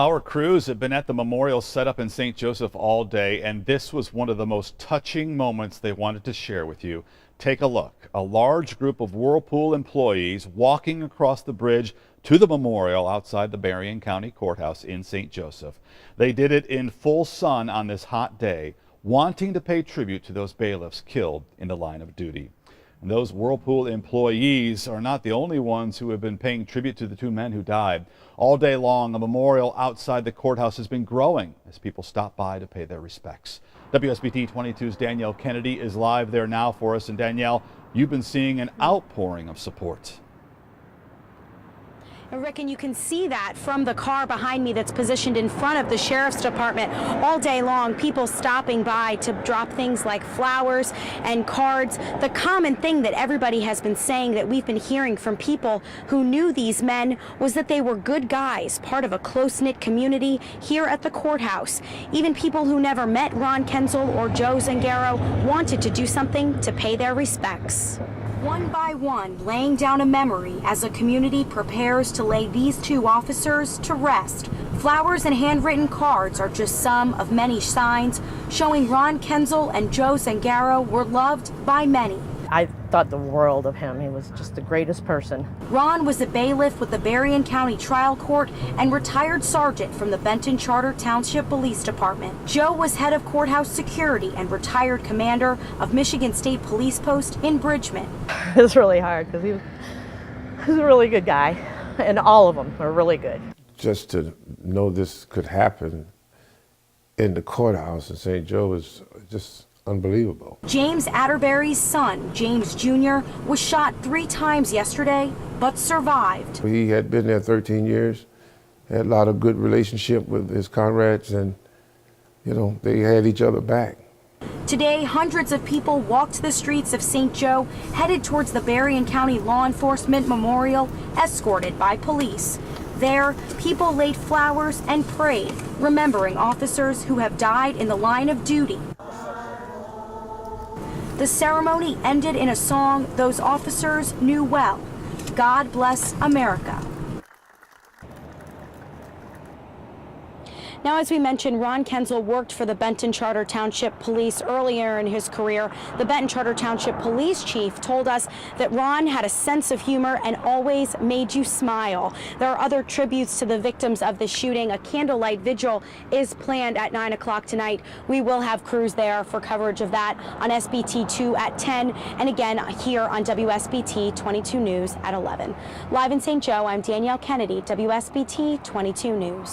Our crews have been at the memorial set up in St. Joseph all day, and this was one of the most touching moments they wanted to share with you. Take a look. A large group of Whirlpool employees walking across the bridge to the memorial outside the Berrien County Courthouse in St. Joseph. They did it in full sun on this hot day, wanting to pay tribute to those bailiffs killed in the line of duty. And those Whirlpool employees are not the only ones who have been paying tribute to the two men who died. All day long, a memorial outside the courthouse has been growing as people stop by to pay their respects. WSBT-22's Danielle Kennedy is live there now for us. And Danielle, you've been seeing an outpouring of support. And Rick, and you can see that from the car behind me that's positioned in front of the sheriff's department. All day long, people stopping by to drop things like flowers and cards. The common thing that everybody has been saying, that we've been hearing from people who knew these men, was that they were good guys, part of a close-knit community here at the courthouse. Even people who never met Ron Kenzel or Joe Zangaro wanted to do something to pay their respects. One by one, laying down a memory as a community prepares to lay these two officers to rest. Flowers and handwritten cards are just some of many signs showing Ron Kenzel and Joe Zangaro were loved by many. I thought the world of him. He was just the greatest person. Ron was a bailiff with the Berrien County Trial Court and retired sergeant from the Benton Charter Township Police Department. Joe was head of courthouse security and retired commander of Michigan State Police Post in Bridgman. It was really hard because he was a really good guy, and all of them are really good. Just to know this could happen in the courthouse in St. Joe is just unbelievable. James Atterbury's son, James Jr., was shot 3 times yesterday, but survived. He had been there 13 years, had a lot of good relationship with his comrades, and, you know, they had each other back. Today, hundreds of people walked the streets of St. Joe, headed towards the Berrien County Law Enforcement Memorial, escorted by police. There, people laid flowers and prayed, remembering officers who have died in the line of duty. The ceremony ended in a song those officers knew well, "God Bless America." Now, as we mentioned, Ron Kenzel worked for the Benton Charter Township Police earlier in his career. The Benton Charter Township Police Chief told us that Ron had a sense of humor and always made you smile. There are other tributes to the victims of the shooting. A candlelight vigil is planned at 9 o'clock tonight. We will have crews there for coverage of that on SBT2 at 10, and again here on WSBT 22 News at 11. Live in St. Joe, I'm Danielle Kennedy, WSBT 22 News.